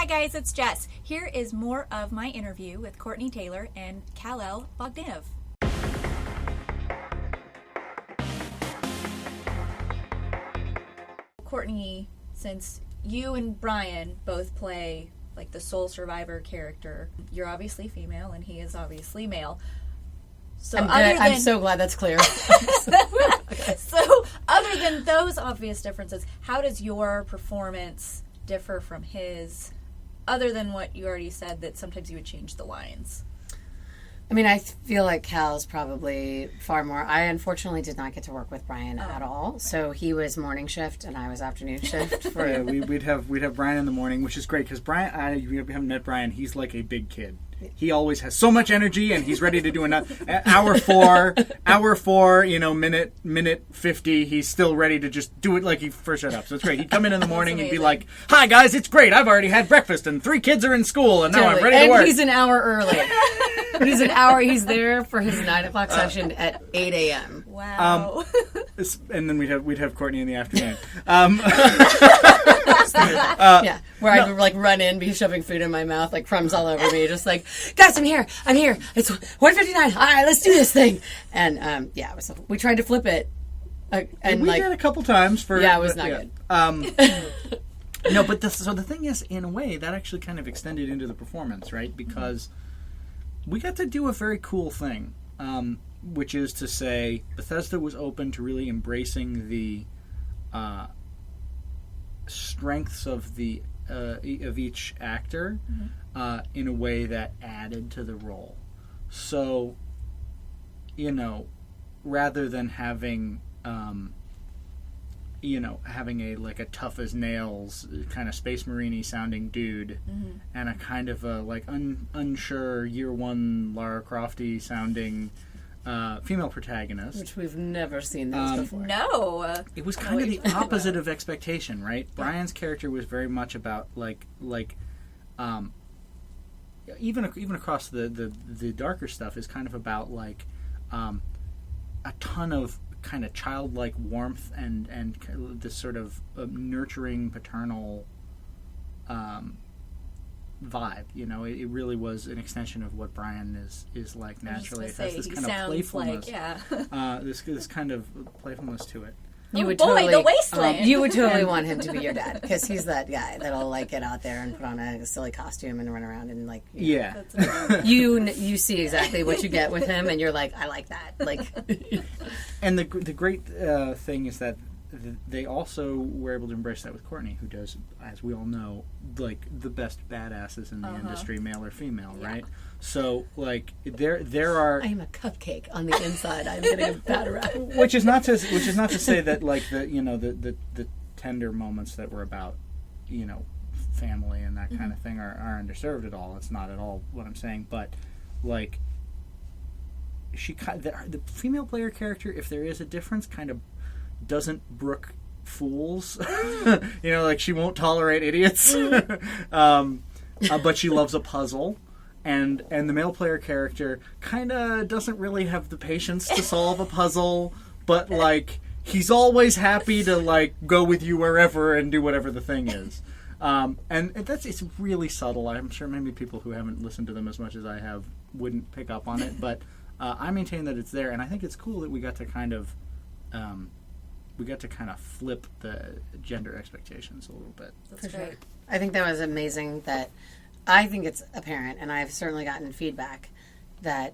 Hi guys, it's Jess. Here is more of my interview with Courtney Taylor and Kal-El Bogdanove. Courtney, since you and Brian both play like the sole survivor character, you're obviously female and he is obviously male. So I'm so glad that's clear. So other than those obvious differences, how does your performance differ from his, other than what you already said that sometimes you would change the lines? I mean, I feel like Cal's probably far more. I unfortunately did not get to work with Brian at all. So he was morning shift and I was afternoon shift. Yeah, we'd have Brian in the morning, which is great because Brian. You haven't met Brian. He's like a big kid. He always has so much energy, and he's ready to do another hour four. Minute 50. He's still ready to just do it like he first showed up. So it's great. He'd come in the morning and be like, "Hi guys, it's great. I've already had breakfast, and 3 kids are in school, and now I'm ready to work." And he's an hour early. He's an hour. He's there for his 9 o'clock session at 8 a.m. Wow. And then we'd have Courtney in the afternoon. Where I would like run in, be shoving food in my mouth, like crumbs all over me, just like, guys, I'm here. It's 1:59. All right, let's do this thing. And we tried to flip it, and we did a couple times for. Yeah, it was not good. No, but the thing is, in a way, that actually kind of extended into the performance, right? Because we got to do a very cool thing, which is to say, Bethesda was open to really embracing the strengths of each actor in a way that added to the role. So, rather than having having a tough as nails kind of Space Marine-y sounding dude and a kind of a unsure year one Lara Croft-y sounding female protagonist, which we've never seen those before. No, it was kind of the opposite of expectation, right? Yeah. Brian's character was very much about even across the darker stuff is kind of about a ton of kind of childlike warmth and this sort of nurturing paternal vibe. It really was an extension of what Brian is like naturally. It has this kind of playfulness. This kind of playfulness to it. The wasteland. You would totally want him to be your dad because he's that guy that'll get out there and put on a silly costume and run around and Yeah. You see exactly what you get with him and you're like, I like that. And the great thing is that they also were able to embrace that with Courtney, who does, as we all know, the best badasses in the industry, male or female, right? So there are. I am a cupcake on the inside. I'm getting a bad rap. Which is not to say that the tender moments that were about family and that kind of thing are underserved at all. It's not at all what I'm saying, but the female player character, if there is a difference, kind of doesn't brook fools. She won't tolerate idiots. But she loves a puzzle. And the male player character kind of doesn't really have the patience to solve a puzzle, but he's always happy to go with you wherever and do whatever the thing is. And it's really subtle. I'm sure maybe people who haven't listened to them as much as I have wouldn't pick up on it, but I maintain that it's there, and I think it's cool that we got to kind of flip the gender expectations a little bit. That's great. I think that was amazing. That I think it's apparent, and I've certainly gotten feedback that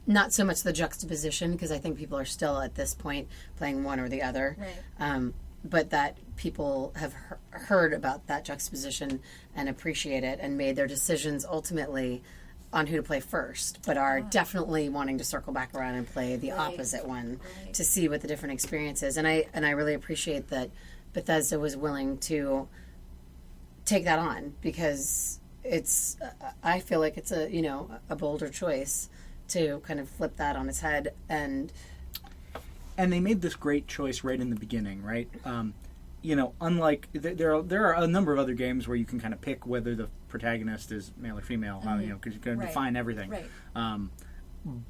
not so much the juxtaposition, because I think people are still at this point playing one or the other, right. But that people have heard about that juxtaposition and appreciate it and made their decisions ultimately on who to play first, but are definitely wanting to circle back around and play the opposite one to see what the different experience is. And I really appreciate that Bethesda was willing to take that on, because I feel like it's a bolder choice to kind of flip that on its head. And they made this great choice right in the beginning, right? Unlike there are a number of other games where you can kind of pick whether the protagonist is male or female, because you can define everything. Right.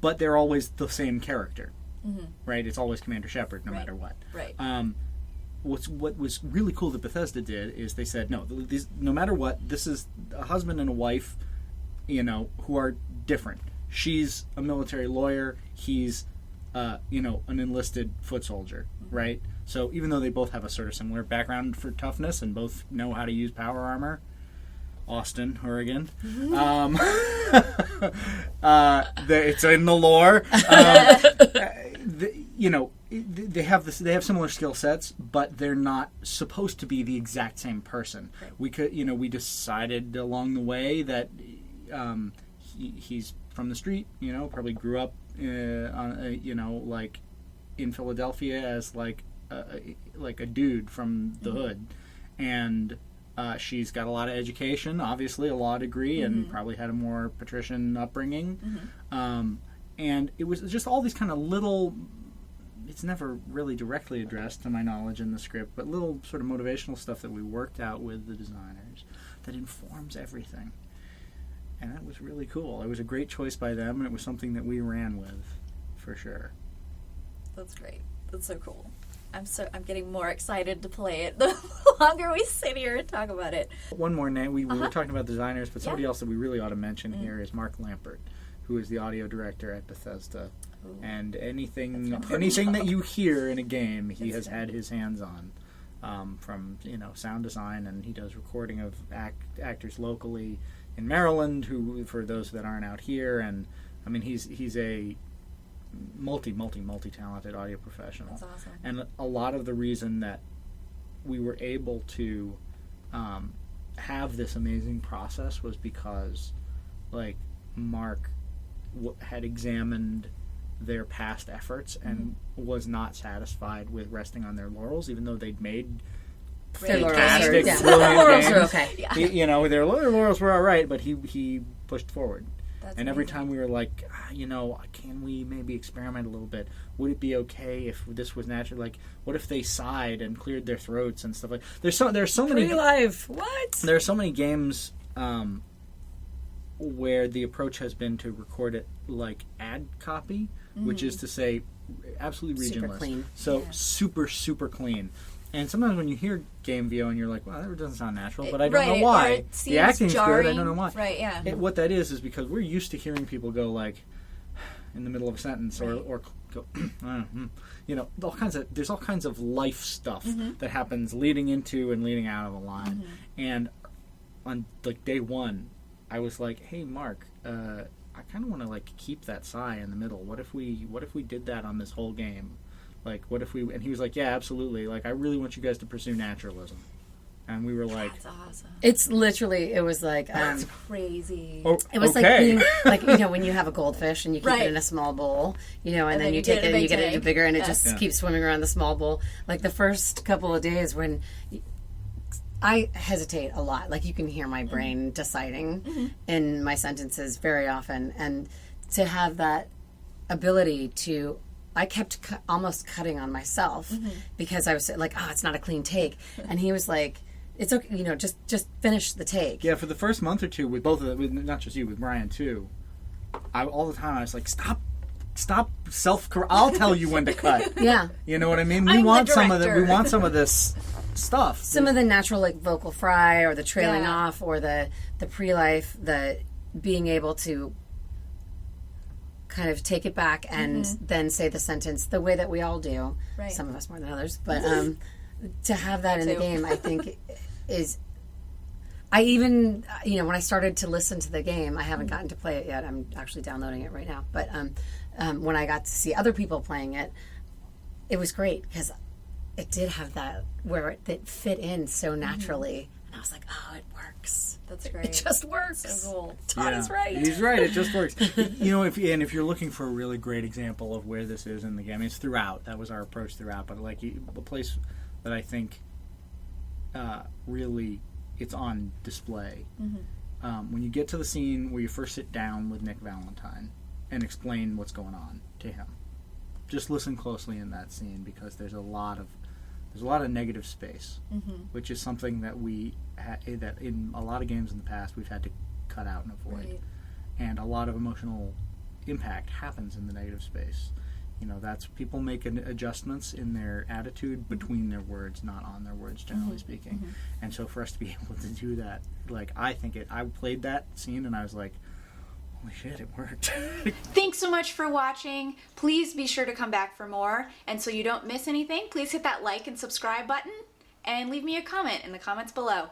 But they're always the same character, right? It's always Commander Shepard, no matter what. Right. what was really cool that Bethesda did is they said, no matter what, this is a husband and a wife, who are different. She's a military lawyer. He's, an enlisted foot soldier, right? So even though they both have a sort of similar background for toughness and both know how to use power armor, Austin, Oregon. It's in the lore. They have similar skill sets, but they're not supposed to be the exact same person. Right. We decided along the way that he's from the street. Probably grew up like in Philadelphia as like a dude from the hood, and she's got a lot of education, obviously a law degree, and probably had a more patrician upbringing. And it was just all these kind of little, it's never really directly addressed to my knowledge in the script, but little sort of motivational stuff that we worked out with the designers that informs everything. And that was really cool. It was a great choice by them, and it was something that we ran with, for sure. That's great. That's so cool. I'm getting more excited to play it the longer we sit here and talk about it. One more name. We were talking about designers, but somebody else that we really ought to mention here is Mark Lampert, who is the audio director at Bethesda. Ooh. And anything that you hear in a game, he has had his hands on, from sound design, and he does recording of actors locally in Maryland. Who, for those that aren't out here, and I mean, he's a multi-talented audio professional. That's awesome. And a lot of the reason that we were able to have this amazing process was because, like, Mark had examined their past efforts and was not satisfied with resting on their laurels, even though they'd made fantastic, brilliant laurels games. Are okay. Yeah. Their laurels were all right, but he pushed forward. That's and every amazing. time we were like, can we maybe experiment a little bit? Would it be okay if this was natural? Like, what if they sighed and cleared their throats and stuff like? There's so many Pre-live. What? There are so many games where the approach has been to record it like ad copy, which is to say, absolutely regionless. Super clean. So super clean. And sometimes when you hear game VO and you're like, well, that doesn't sound natural, but I don't know why. The acting's jarring. good, I don't know why. Right, yeah. What that is because we're used to hearing people go like in the middle of a sentence or go, there's all kinds of life stuff that happens leading into and leading out of a line. And on like day one, I was like, hey, Mark, I kind of want to like keep that sigh in the middle. What if we did that on this whole game? Like, what if we... And he was like, yeah, absolutely. Like, I really want you guys to pursue naturalism. And we were like... That's awesome. It's literally... It was like... That's crazy. It was okay. like when you have a goldfish and you keep it in a small bowl, and then you take it and you get it into bigger and it just keeps swimming around the small bowl. Like, the first couple of days when... I hesitate a lot. Like, you can hear my brain deciding in my sentences very often. And to have that ability to... I kept almost cutting on myself because I was like, it's not a clean take. And he was like, it's okay, just finish the take. Yeah, for the first month or two with both of them, with not just you, with Brian too, all the time I was like, stop I'll tell you when to cut. Yeah. You know what I mean? We want some of this stuff. Some of the natural, like, vocal fry or the trailing off or the pre-life, the being able to kind of take it back and then say the sentence the way that we all do. Right. Some of us more than others. But to have that in the game, I think, is... I even, when I started to listen to the game, I haven't gotten to play it yet. I'm actually downloading it right now. But when I got to see other people playing it, it was great because it did have that where it fit in so naturally. And I was like, it works. That's great. It just works. So cool. Todd is right. He's right. It just works. If you're looking for a really great example of where this is in the game, it's throughout. That was our approach throughout. But like a place that I think really it's on display. When you get to the scene where you first sit down with Nick Valentine and explain what's going on to him, just listen closely in that scene because there's a lot of negative space, which is something that that in a lot of games in the past we've had to cut out and avoid. Right. And a lot of emotional impact happens in the negative space. that's people make adjustments in their attitude between their words, not on their words, generally speaking. And so for us to be able to do that, like, I played that scene and I was like, holy shit, it worked. Thanks so much for watching. Please be sure to come back for more. And so you don't miss anything, please hit that like and subscribe button and leave me a comment in the comments below.